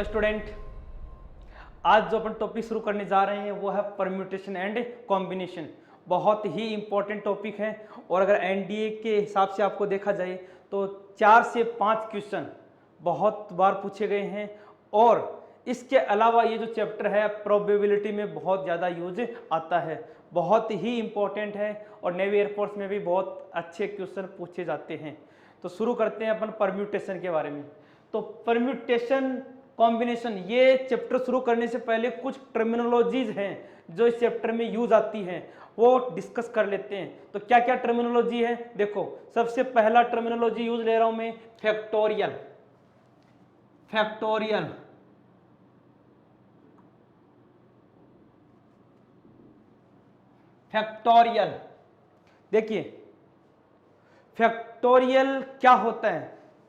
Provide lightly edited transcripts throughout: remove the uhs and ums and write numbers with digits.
Hello student, आज जो अपन topic शुरू करने जा रहे हैं वो है परम्यूटेशन एंड कॉम्बिनेशन। बहुत ही इंपॉर्टेंट टॉपिक है और अगर एनडीए के हिसाब से आपको देखा जाए तो 4 से 5 क्वेश्चन बहुत बार पूछे गए हैं और इसके अलावा ये जो चैप्टर है प्रोबेबिलिटी में बहुत ज़्यादा यूज आता है, बहुत ही इंपॉर्टेंट है और नेवी एयरफोर्स में भी बहुत अच्छे क्वेश्चन पूछे जाते हैं। तो शुरू करते हैं अपन परम्यूटेशन के बारे में। तो परम्यूटेशन कॉम्बिनेशन, ये चैप्टर शुरू करने से पहले कुछ टर्मिनोलॉजीज हैं जो इस चैप्टर में यूज आती हैं, वो डिस्कस कर लेते हैं। तो क्या क्या टर्मिनोलॉजी है, देखो सबसे पहला टर्मिनोलॉजी यूज ले रहा हूं मैं, फैक्टोरियल। फैक्टोरियल फैक्टोरियल देखिए फैक्टोरियल क्या होता है,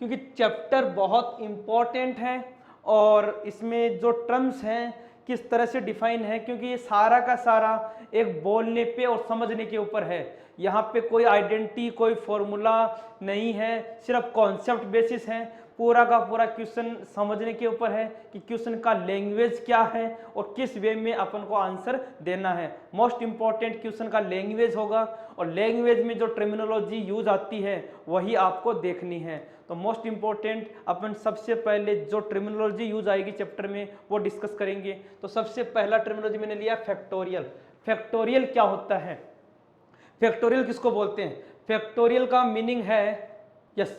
क्योंकि चैप्टर बहुत इंपॉर्टेंट है और इसमें जो टर्म्स हैं किस तरह से डिफाइन है, क्योंकि ये सारा का सारा एक बोलने पे और समझने के ऊपर है। यहाँ पे कोई आइडेंटिटी, कोई फॉर्मूला नहीं है, सिर्फ कॉन्सेप्ट बेसिस है। पूरा का पूरा क्वेश्चन समझने के ऊपर है कि क्वेश्चन का लैंग्वेज क्या है और किस वे में अपन को आंसर देना है। मोस्ट इंपॉर्टेंट क्वेश्चन का लैंग्वेज होगा और लैंग्वेज में जो टर्मिनोलॉजी यूज आती है वही आपको देखनी है। तो मोस्ट इंपॉर्टेंट अपन सबसे पहले जो टर्मिनोलॉजी यूज आएगी चैप्टर में वो डिस्कस करेंगे। तो सबसे पहला टर्मिनोलॉजी मैंने लिया फैक्टोरियल। फैक्टोरियल क्या होता है, फैक्टोरियल किसको बोलते हैं? फैक्टोरियल का मीनिंग है, यस,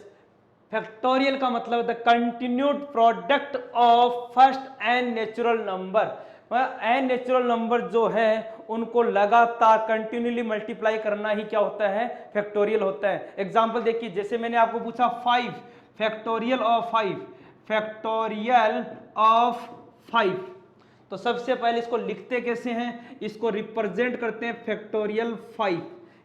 फैक्टोरियल का मतलब है continued product of first N natural number. N natural number जो है उनको लगातार कंटिन्यूली मल्टीप्लाई करना ही क्या होता है, फैक्टोरियल होता है। एग्जांपल देखिए, जैसे मैंने आपको पूछा 5, फैक्टोरियल ऑफ 5, फैक्टोरियल ऑफ 5, तो सबसे पहले इसको लिखते कैसे हैं, इसको रिप्रेजेंट करते हैं फैक्टोरियल 5,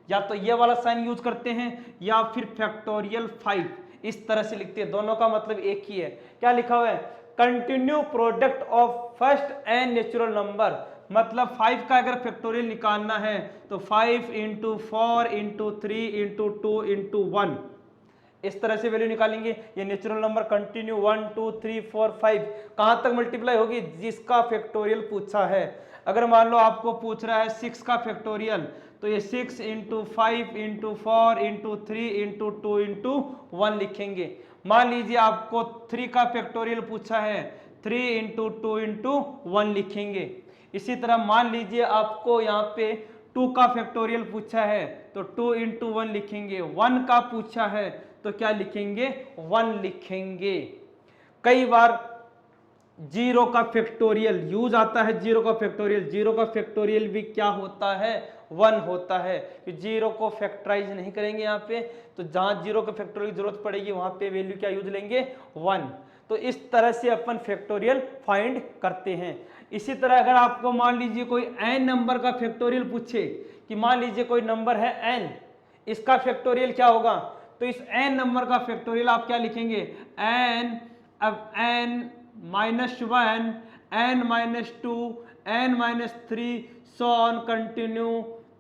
या तो ये वाला साइन यूज करते हैं या फिर फैक्टोरियल 5, इस तरह से लिखते हैं। दोनों का मतलब एक ही है। क्या लिखा हुआ है, continue product of first N natural number, मतलब 5 का अगर फैक्टोरियल निकालना है तो 5 इंटू 4 इंटू 3 इंटू 2 इंटू 1, इस तरह से वैल्यू निकालेंगे। ये नेचुरल नंबर कंटिन्यू 1 2 3 4 5 कहां तक मल्टीप्लाई होगी, जिसका फैक्टोरियल पूछा है। अगर मान लो आपको पूछ रहा है 6 का फैक्टोरियल, तो ये 6 into 5 into 4 into 3 into 2 into 1 लिखेंगे। मान लीजिए आपको 3 का फैक्टोरियल पूछा है, 3 इंटू 2 इंटू 1 लिखेंगे। इसी तरह मान लीजिए आपको यहाँ पे 2 का फैक्टोरियल पूछा है तो 2 इंटू 1 लिखेंगे। 1 का पूछा है तो क्या लिखेंगे, 1 लिखेंगे। कई बार 0 का फैक्टोरियल यूज आता है, 0 का फैक्टोरियल, 0 का फैक्टोरियल भी क्या होता है, 1 होता है। कि 0 को फैक्टराइज नहीं करेंगे यहाँ पे, तो जहां 0 का फैक्टोरियल की जरूरत पड़ेगी वहां पे वैल्यू क्या यूज लेंगे, 1। तो इस तरह से अपन फैक्टोरियल फाइंड करते हैं। इसी तरह अगर आपको मान लीजिए कोई n नंबर का फैक्टोरियल पूछे, कि मान लीजिए कोई नंबर है n, इसका फैक्टोरियल क्या होगा, तो इस n नंबर का फैक्टोरियल आप क्या लिखेंगे, n, अब n -1, n -2, n -3, so on continue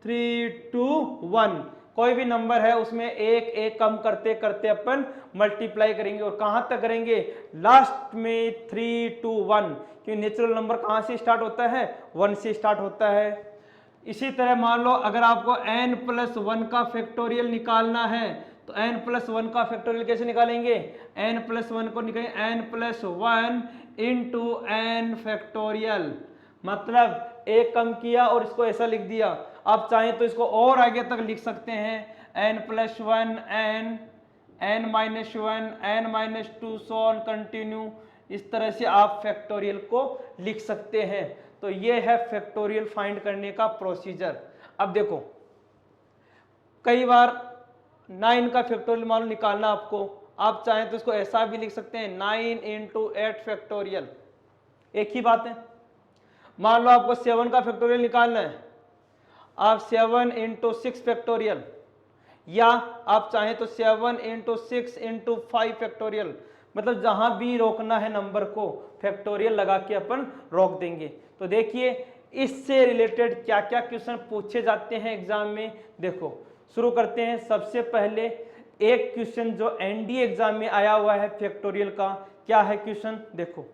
3 to 1। कोई भी नंबर है उसमें एक एक कम करते करते अपन मल्टीप्लाई करेंगे और कहां तक करेंगे, लास्ट में 3 to 1, क्योंकि नेचुरल नंबर कहां से स्टार्ट होता है, 1 से स्टार्ट होता है। इसी तरह मान लो अगर आपको n+1 का फैक्टोरियल निकालना है तो n+1 का फैक्टोरियल कैसे निकालेंगे, n+1 को निकालेंगे n+1 इंटू n फैक्टोरियल, मतलब एक कम किया और इसको ऐसा लिख दिया। आप चाहें तो इसको और आगे तक लिख सकते हैं, n+1 n -1 n -2 so on continue, इस तरह से आप फैक्टोरियल को लिख सकते हैं। तो ये है फैक्टोरियल फाइंड करने का प्रोसीजर। अब देखो, कई बार 9 का फैक्टोरियल मान लो निकालना आपको, आप चाहें तो इसको ऐसा भी लिख सकते हैं 9 इंटू 8 फैक्टोरियल, एक ही बात है। मान लो आपको 7 का फैक्टोरियल निकालना है, आप 7 इंटू 6 फैक्टोरियल, या आप चाहें तो 7 इंटू 6 इंटू 5 फैक्टोरियल, मतलब जहां भी रोकना है नंबर को फैक्टोरियल लगा के अपन रोक देंगे। तो देखिए इससे रिलेटेड क्या क्या क्वेश्चन पूछे जाते हैं एग्जाम में, देखो शुरू करते हैं। सबसे पहले एक क्वेश्चन जो एनडीए एग्जाम में आया हुआ है फैक्टोरियल का, क्या है क्वेश्चन, देखो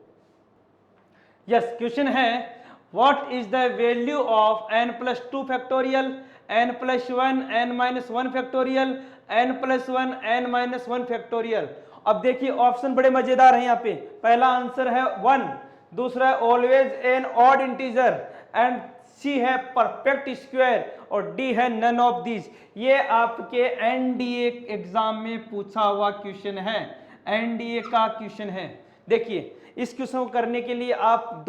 यस, क्वेश्चन है what is the value of n+2 factorial, n+1 n-1 factorial, n+1 n-1 factorial. अब देखिए ऑप्शन बड़े मजेदार हैं यहाँ पे। पहला आंसर है 1, दूसरा है always an odd integer, and C है परफेक्ट स्क्वायर, और डी है नन ऑफ दीज। ये आपके एनडीए एग्जाम में पूछा हुआ क्वेश्चन है, एनडीए का क्वेश्चन है। देखिए इस क्वेश्चन को करने के लिए आप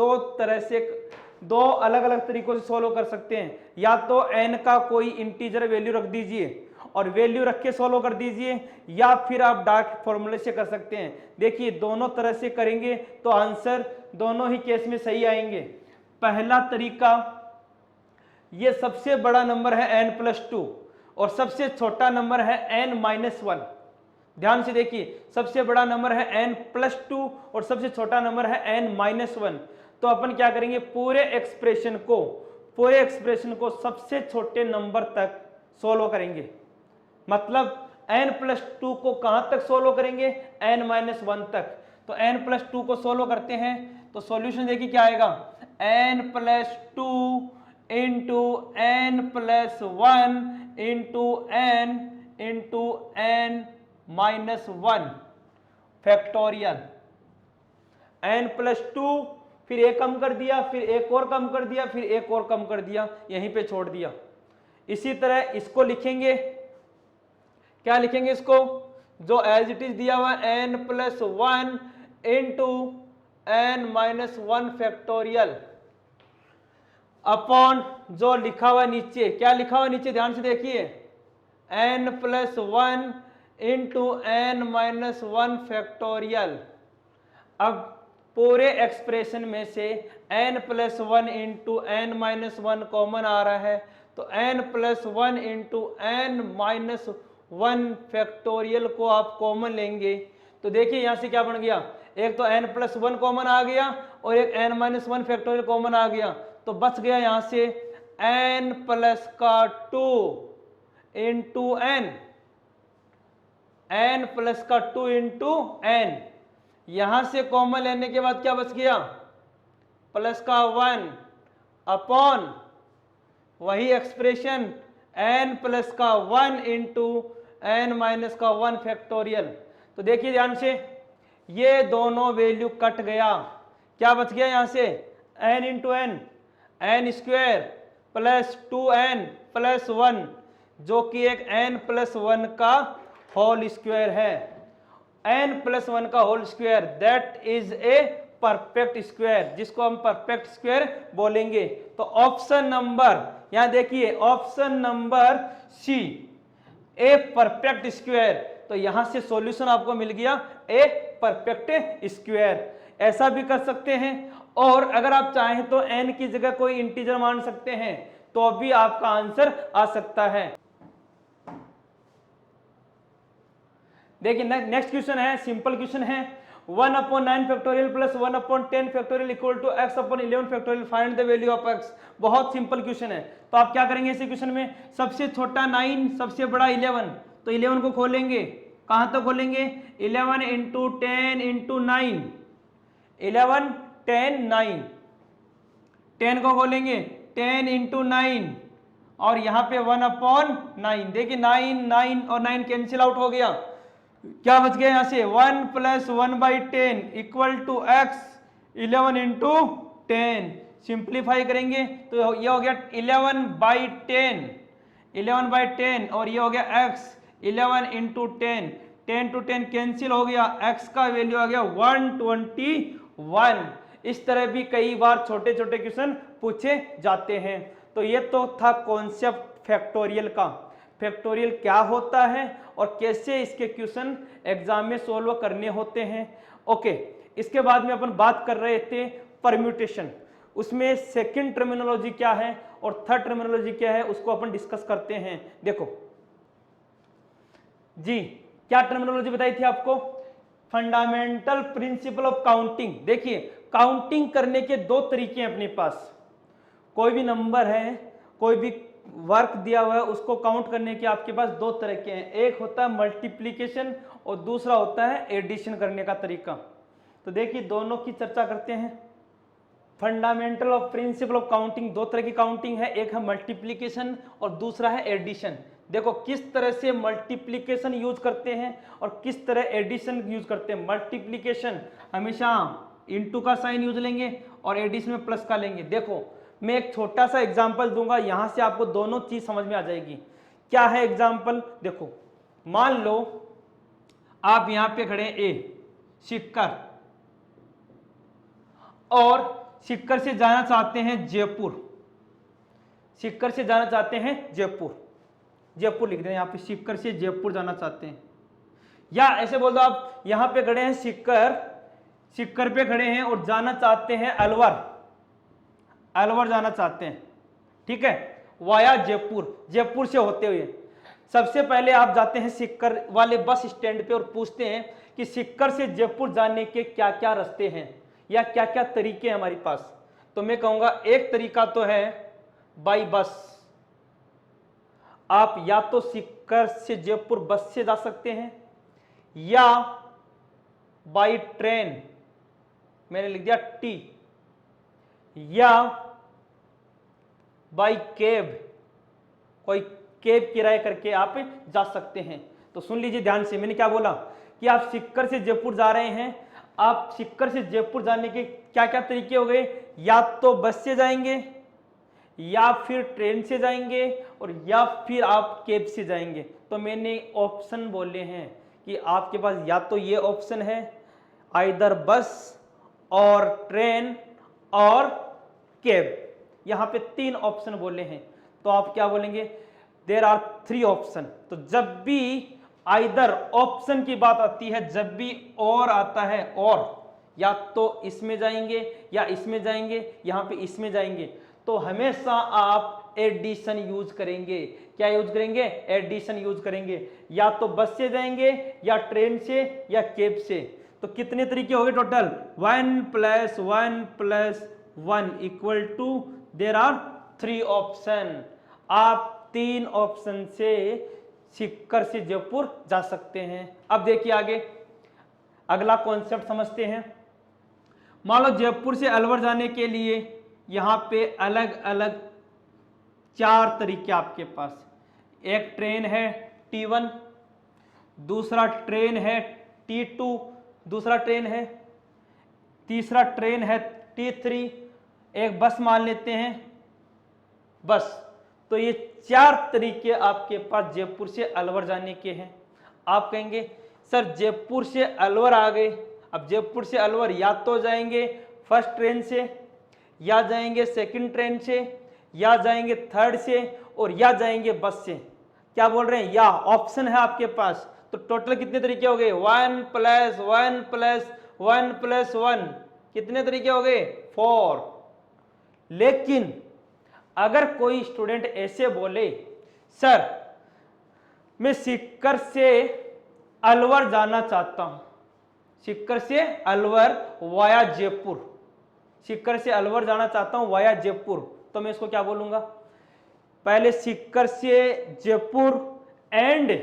दो अलग अलग तरीकों से सोल्व कर सकते हैं। या तो n का कोई इंटीजर वैल्यू रख दीजिए और वैल्यू रख के सोल्व कर दीजिए, या फिर आप डार्क फॉर्मूले से कर सकते हैं। देखिए दोनों तरह से करेंगे तो आंसर दोनों ही केस में सही आएंगे। पहला तरीका, ये सबसे बड़ा नंबर है n+2 और सबसे छोटा नंबर है n-1। ध्यान से देखिए, सबसे बड़ा नंबर है n+2 और सबसे छोटा नंबर है n-1। तो अपन क्या करेंगे, पूरे एक्सप्रेशन को सबसे छोटे नंबर तक सोल्व करेंगे। मतलब n+2 को कहां तक सोल्व करेंगे, n-1 तक। तो n+2 को सोल्व करते हैं तो सॉल्यूशन देखिए क्या आएगा, n+2 into n+1 into n into n-1 factorial. n+2, फिर एक कम कर दिया, फिर एक और कम कर दिया, फिर एक और कम कर दिया, यहीं पे छोड़ दिया। इसी तरह इसको लिखेंगे, क्या लिखेंगे इसको, जो एज इट इज दिया हुआ n+1 into n-1 factorial upon जो लिखा हुआ नीचे, क्या लिखा हुआ नीचे ध्यान से देखिए, n+1 इंटू n-1 फैक्टोरियल। अब पूरे एक्सप्रेशन में से n+1 इंटू n-1 कॉमन आ रहा है, तो n+1 इंटू n-1 फैक्टोरियल को आप कॉमन लेंगे तो देखिए यहां से क्या बन गया, एक तो n+1 कॉमन आ गया और एक n-1 फैक्टोरियल कॉमन आ गया, तो बच गया यहां से n+2 into n, n+2 into n। यहां से कॉमन लेने के बाद क्या बच गया, +1 अपॉन वही expression n+1 into n-1 factorial. तो देखिए ध्यान से, ये दोनों वैल्यू कट गया, क्या बच गया यहां से, n into n, n² plus 2n+1 जो कि एक n+1 का होल स्क्वायर है, n+1 का whole square, that is a perfect square, जिसको हम परफेक्ट स्क्वायर बोलेंगे। तो ऑप्शन नंबर, यहां देखिए option number C, a perfect square. तो यहां से सॉल्यूशन आपको मिल गया ए परफेक्ट स्क्वायर। ऐसा भी कर सकते हैं, और अगर आप चाहें तो n की जगह कोई इंटीजर मान सकते हैं, तो भी आपका आंसर आ सकता है। देखिए नेक्स्ट क्वेश्चन है, सिंपल क्वेश्चन है, 1/9 factorial plus 1/10 factorial equal to x/11 factorial, find the value of x। बहुत सिंपल क्वेश्चन है। तो आप क्या करेंगे इस क्वेश्चन में, सबसे छोटा 9, सबसे बड़ा 11, तो 11 को खोलेंगे, कहां तक खोलेंगे, 11 इंटू 10 इंटू 9, 11 10 9, 10 को खोलेंगे 10 इंटू 9 और यहां पे 1/9। देखिए 9 9 और 9 कैंसिल आउट हो गया, क्या बच गया यहां से, 1 + 1/10 equal to x 11 into 10। Simplify करेंगे तो ये हो गया 11/10, 11/10 और ये हो गया x 11 इंटू 10, 10 to 10 कैंसिल हो गया, x का वैल्यू आ गया 121। इस तरह भी कई बार छोटे छोटे क्वेश्चन पूछे जाते हैं। तो ये तो था कॉन्सेप्ट फैक्टोरियल का, फैक्टोरियल क्या होता है और कैसे इसके क्वेश्चन एग्जाम में सोल्व करने होते हैं। ओके, इसके बाद में अपन बात कर रहे थे परम्यूटेशन, उसमें सेकंड टर्मिनोलॉजी क्या है और थर्ड टर्मिनोलॉजी क्या है उसको अपन डिस्कस करते हैं। देखो जी, क्या टर्मिनोलॉजी बताई थी आपको, फंडामेंटल प्रिंसिपल ऑफ काउंटिंग। देखिए काउंटिंग करने के दो तरीके हैं अपने पास, कोई भी नंबर है, कोई भी वर्क दिया हुआ है, उसको काउंट करने के आपके पास दो तरीके हैं, एक होता है मल्टीप्लिकेशन और दूसरा होता है एडिशन करने का तरीका। तो देखिए दोनों की चर्चा करते हैं। Fundamental of principle of counting, दो तरह की काउंटिंग है, एक है मल्टीप्लीकेशन और दूसरा है एडिशन। देखो किस तरह से मल्टीप्लीकेशन यूज करते हैं और किस तरह एडिशन यूज करते हैं। मल्टीप्लीकेशन हमेशा इनटू का साइन यूज लेंगे और एडिशन में प्लस का लेंगे। देखो मैं एक छोटा सा एग्जांपल दूंगा, यहां से आपको दोनों चीज समझ में आ जाएगी। क्या है एग्जांपल, देखो मान लो आप यहां पे खड़े हैं ए सिक्कर, और सिक्कर से जाना चाहते हैं जयपुर, सिक्कर से जाना चाहते हैं जयपुर, जयपुर लिख दें यहां पे, सिक्कर से जयपुर जाना चाहते हैं। या ऐसे बोल दो आप यहां पे खड़े हैं सिक्कर, सिक्कर पे खड़े हैं और जाना चाहते हैं अलवर, अलवर जाना चाहते हैं, ठीक है, वाया जयपुर, जयपुर से होते हुए। सबसे पहले आप जाते हैं सिक्कर वाले बस स्टैंड पे और पूछते हैं कि सिक्कर से जयपुर जाने के क्या क्या रास्ते हैं या क्या क्या तरीके हैं हमारे पास। तो मैं कहूंगा एक तरीका तो है बाई बस, आप या तो सिक्कर से जयपुर बस से जा सकते हैं या बाई ट्रेन, मैंने लिख दिया टी, या बाई कैब, कोई कैब किराए करके आप जा सकते हैं। तो सुन लीजिए ध्यान से, मैंने क्या बोला कि आप सिक्कर से जयपुर जा रहे हैं, आप सिक्कर से जयपुर जाने के क्या क्या तरीके हो गए, या तो बस से जाएंगे या फिर ट्रेन से जाएंगे और या फिर आप कैब से जाएंगे। तो मैंने ऑप्शन बोले हैं कि आपके पास या तो ये ऑप्शन है आइदर बस और ट्रेन और कैब, यहां पे 3 ऑप्शन बोले हैं। तो आप क्या बोलेंगे, देयर आर 3 ऑप्शन। तो जब भी आइदर ऑप्शन की बात आती है, जब भी और आता है, और या तो इसमें जाएंगे या इसमें जाएंगे, यहां पे इसमें जाएंगे, तो हमेशा आप एडिशन यूज करेंगे। क्या यूज करेंगे, एडिशन यूज करेंगे। या तो बस से जाएंगे या ट्रेन से या कैब से। तो कितने तरीके हो गए टोटल, 1 + 1 + 1 = देयर आर 3 ऑप्शन। आप 3 ऑप्शन से सिक्कर से जयपुर जा सकते हैं। अब देखिए आगे अगला कॉन्सेप्ट समझते हैं। मान लो जयपुर से अलवर जाने के लिए यहां पे अलग अलग 4 तरीके आपके पास, एक ट्रेन है T1, दूसरा ट्रेन है T2, दूसरा ट्रेन है, तीसरा ट्रेन है T3, एक बस मान लेते हैं बस। तो ये 4 तरीके आपके पास जयपुर से अलवर जाने के हैं। आप कहेंगे सर जयपुर से अलवर आ गए, अब जयपुर से अलवर या तो जाएंगे फर्स्ट ट्रेन से, या जाएंगे सेकंड ट्रेन से, या जाएंगे थर्ड से, और या जाएंगे बस से। क्या बोल रहे हैं, या ऑप्शन है आपके पास। तो टोटल कितने तरीके हो गए, 1 + 1 + 1 + 1, कितने तरीके हो गए, 4। लेकिन अगर कोई स्टूडेंट ऐसे बोले सर मैं सिक्कर से अलवर जाना चाहता हूं, सिक्कर से अलवर वाया जयपुर, सिक्कर से अलवर जाना चाहता हूं वाया जयपुर, तो मैं इसको क्या बोलूंगा, पहले सिक्कर से जयपुर एंड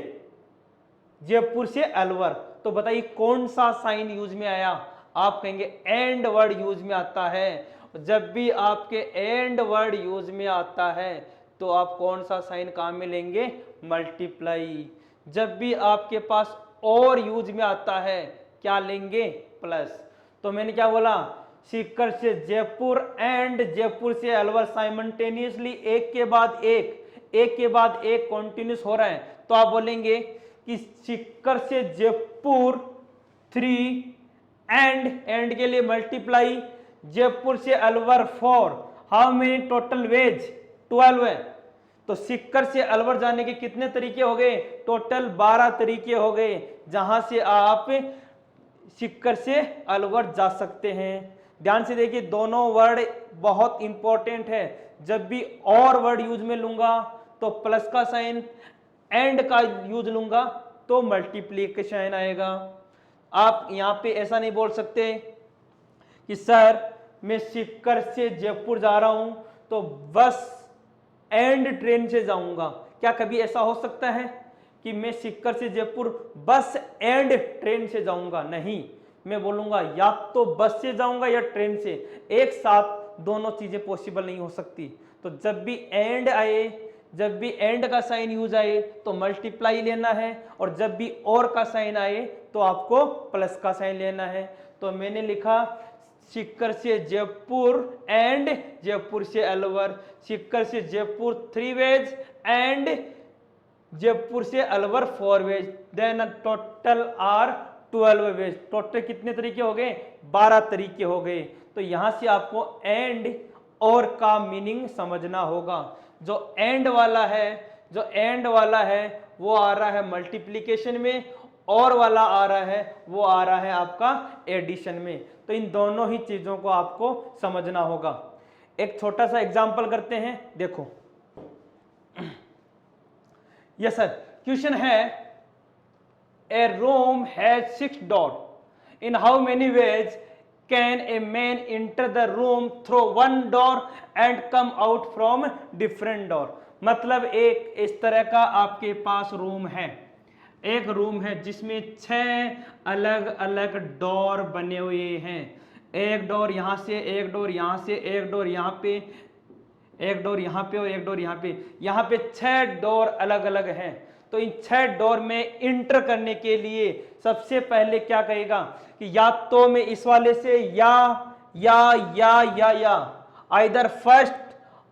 जयपुर से अलवर। तो बताइए कौन सा साइन यूज में आया, आप कहेंगे एंड वर्ड यूज में आता है। जब भी आपके एंड वर्ड यूज में आता है तो आप कौन सा साइन काम में लेंगे, मल्टीप्लाई। जब भी आपके पास और यूज में आता है क्या लेंगे, प्लस। तो मैंने क्या बोला, सिक्कर से जयपुर एंड जयपुर से अलवर साइमल्टेनियसली, एक के बाद एक कॉन्टिन्यूस हो रहा है। तो आप बोलेंगे कि सिक्कर से जयपुर 3 एंड के लिए मल्टीप्लाई, जयपुर से Alwar 4, how many total ways 12 है। तो सिक्कर से अलवर जाने के कितने तरीके हो गए, टोटल 12 तरीके हो गए, जहां से आप सिक्कर से अलवर जा सकते हैं। ध्यान से देखिए दोनों वर्ड बहुत इंपॉर्टेंट है। जब भी और वर्ड यूज में लूंगा तो प्लस का साइन, एंड का यूज लूंगा तो मल्टीप्लीकेशन आएगा। आप यहां पे ऐसा नहीं बोल सकते कि सर मैं सिक्कर से जयपुर जा रहा हूं तो बस एंड ट्रेन से जाऊंगा। क्या कभी ऐसा हो सकता है कि मैं सिक्कर से जयपुर बस एंड ट्रेन से जाऊंगा? नहीं, मैं बोलूंगा या तो बस से जाऊंगा या ट्रेन से, एक साथ दोनों चीजें पॉसिबल नहीं हो सकती। तो जब भी एंड आए, जब भी एंड का साइन यूज आए तो मल्टीप्लाई लेना है, और जब भी और का साइन आए तो आपको प्लस का साइन लेना है। तो मैंने लिखा सीकर से जयपुर एंड जयपुर से अलवर, सीकर से जयपुर 3 वेज एंड जयपुर से Alwar 4 ways, then total are 12 ways. Total कितने तरीके हो गए? 12 तरीके हो गए। तो यहां से आपको एंड और का मीनिंग समझना होगा। जो एंड वाला है, जो एंड वाला है वो आ रहा है मल्टीप्लिकेशन में, और वाला आ रहा है वो आ रहा है आपका एडिशन में। तो इन दोनों ही चीजों को आपको समझना होगा। एक छोटा सा एग्जांपल करते हैं, देखो। यस सर, क्वेश्चन है a room has 6 door, in how many ways can a man enter the room through 1 door and come out from different door. मतलब एक इस तरह का आपके पास रूम है, एक रूम है जिसमें 6 अलग अलग डोर बने हुए हैं। एक डोर यहां से, एक डोर यहां से, एक डोर यहां पे, एक डोर यहां पे और एक डोर यहां पे। यहां पे 6 डोर अलग अलग हैं। तो इन 6 डोर में इंटर करने के लिए सबसे पहले क्या कहेगा कि या तो मैं इस वाले से या आइदर फर्स्ट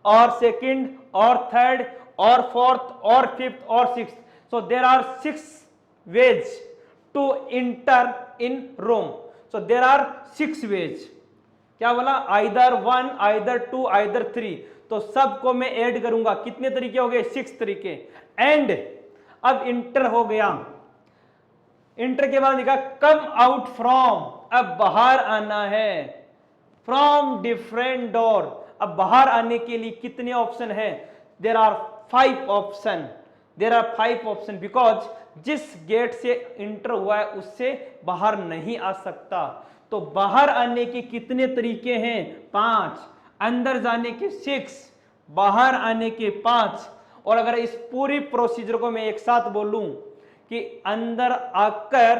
और सेकंड और थर्ड और फोर्थ और फिफ्थ और sixth. So there are 6 ways to enter in room. So there are 6 ways. क्या बोला? either 1, either 2, either 3। तो सबको मैं ऐड करूंगा, कितने तरीके हो गए? 6 तरीके। एंड अब इंटर हो गया, इंटर के बाद लिखा कम आउट फ्रॉम, अब बाहर आना है, फ्रॉम डिफरेंट डोर। अब बाहर आने के लिए कितने ऑप्शन है? There are 5 option, there are 5 option, because जिस गेट से इंटर हुआ है उससे बाहर नहीं आ सकता। तो बाहर आने के कितने तरीके हैं? 5, अंदर जाने के 6, बाहर आने के 5। और अगर इस पूरी प्रोसीजर को मैं एक साथ बोलूं कि अंदर आकर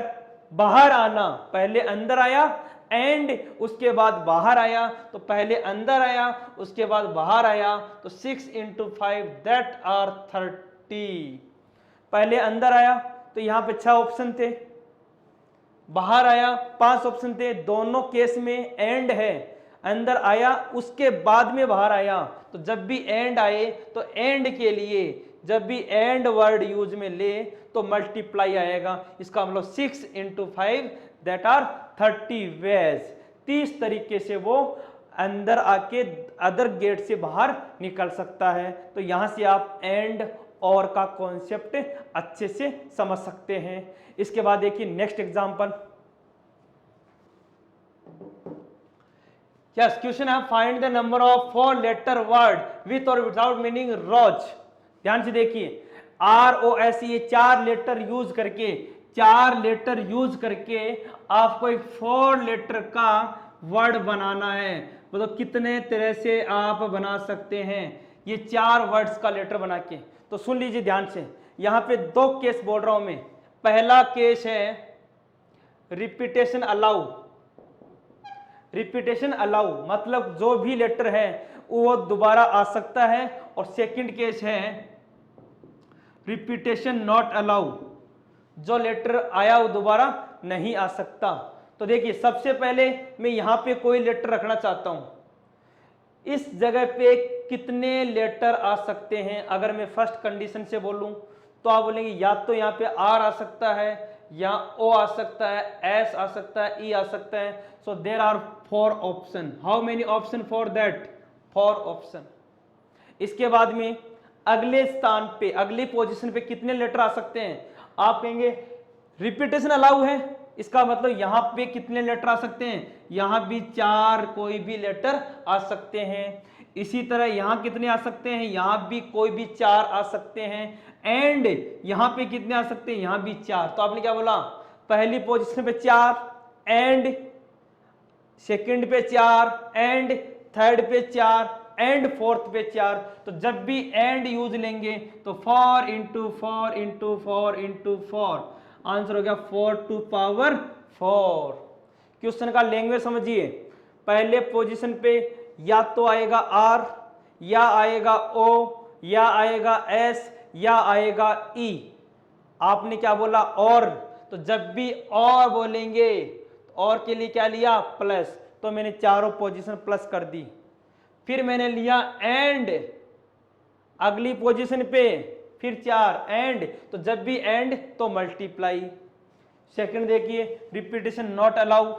बाहर आना, पहले अंदर आया एंड उसके बाद बाहर आया, तो पहले अंदर आया उसके बाद बाहर आया, तो 6 × 5 दैट आर 30। पहले अंदर आया तो यहां पे 6 ऑप्शन थे, बाहर आया 5 ऑप्शन थे, दोनों केस में एंड है। अंदर आया उसके बाद में बाहर आया। तो जब भी एंड आए तो एंड के लिए जब भी एंड वर्ड यूज में ले तो मल्टीप्लाई आएगा। इसका मतलब 6 × 5 दैट आर 30 वेज। 30 तरीके से वो अंदर आके अदर गेट से बाहर निकल सकता है। तो यहां से आप एंड और का कॉन्सेप्ट अच्छे से समझ सकते हैं। इसके बाद देखिए नेक्स्ट एग्जांपल। यस, क्वेश्चन है find the number of 4 letter word with और विदाउट मीनिंग रोज। ध्यान से देखिए, ROS ये 4 लेटर यूज करके, 4 लेटर यूज करके आपको एक 4 लेटर का वर्ड बनाना है। मतलब कितने तरह से आप बना सकते हैं ये 4 वर्ड्स का लेटर बना के। तो सुन लीजिए ध्यान से, यहां पे 2 केस बोल रहा हूं मैं। पहला केस है रिपीटेशन अलाउ, रिपीटेशन अलाउ मतलब जो भी लेटर है वो दोबारा आ सकता है। और सेकंड केस है रिपीटेशन नॉट अलाउ, जो लेटर आया वो दोबारा नहीं आ सकता। तो देखिए सबसे पहले मैं यहां पे कोई लेटर रखना चाहता हूं, इस जगह पे कितने लेटर आ सकते हैं? अगर मैं फर्स्ट कंडीशन से बोलूं तो आप बोलेंगे या तो यहाँ पे आर आ सकता है, या ओ आ सकता है, एस आ सकता है, ई आ सकता है। So there are 4 option. How many option for that? 4 option. इसके बाद में अगले स्थान पे, अगली पोजीशन पे कितने लेटर आ सकते हैं? आप कहेंगे रिपीटेशन अलाउ है, इसका मतलब यहां पे कितने लेटर आ सकते हैं? यहां भी 4 कोई भी लेटर आ सकते हैं। इसी तरह यहां कितने आ सकते हैं? यहां भी कोई भी 4 आ सकते हैं। एंड यहां पे कितने आ सकते हैं? यहां भी 4। तो आपने क्या बोला? पहली पोजीशन पे 4, एंड सेकंड पे 4, एंड थर्ड पे 4, एंड फोर्थ पे 4। तो जब भी एंड यूज लेंगे तो 4 × 4 × 4 × 4, आंसर हो गया 4 टू पावर 4। क्वेश्चन का लैंग्वेज समझिए, पहले पोजीशन पे या तो आएगा आर, या आएगा ओ, या आएगा एस, या आएगा ई। आपने क्या बोला? और। तो जब भी और बोलेंगे तो और के लिए क्या लिया? प्लस। तो मैंने चारों पोजीशन प्लस कर दी। फिर मैंने लिया एंड, अगली पोजीशन पे फिर 4 एंड, तो जब भी एंड तो मल्टीप्लाई। सेकंड देखिए, रिपीटेशन नॉट अलाउ।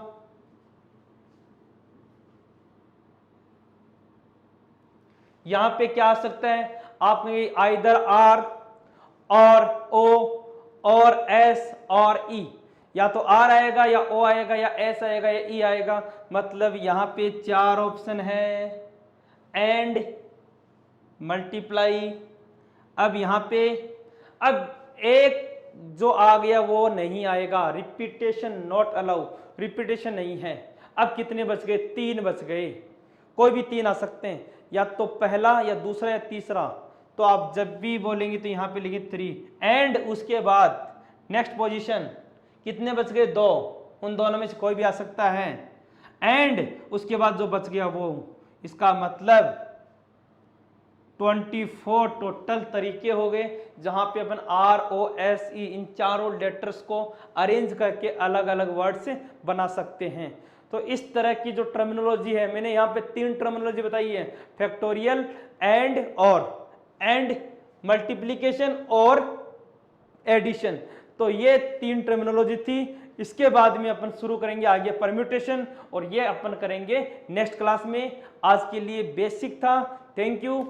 यहां पे क्या आ सकता है? आपने आइदर आर और ओ और एस और ई, या तो आर आएगा या ओ आएगा या एस आएगा या ई आएगा। मतलब यहां पे 4 ऑप्शन है, एंड, मल्टीप्लाई। अब यहां पे अब एक जो आ गया वो नहीं आएगा, रिपीटेशन नॉट अलाउ, रिपीटेशन नहीं है। अब कितने बच गए? 3 बच गए। कोई भी 3 आ सकते हैं, या तो पहला या दूसरा या तीसरा। तो आप जब भी बोलेंगे तो यहां पे लिखिए 3 एंड, उसके बाद नेक्स्ट पोजीशन कितने बच गए? 2। उन दोनों में से कोई भी आ सकता है। एंड उसके बाद जो बच गया वो, इसका मतलब 24 टोटल तरीके हो गए जहां पे अपन आर ओ एस ई इन चारों लेटर्स को अरेंज करके अलग अलग वर्ड से बना सकते हैं। तो इस तरह की जो टर्मिनोलॉजी है, मैंने यहाँ पे 3 टर्मिनोलॉजी बताई है, फैक्टोरियल, एंड और, एंड मल्टीप्लीकेशन और एडिशन। तो ये 3 टर्मिनोलॉजी थी। इसके बाद में अपन शुरू करेंगे आगे परम्यूटेशन, और ये अपन करेंगे नेक्स्ट क्लास में। आज के लिए बेसिक था। Thank you.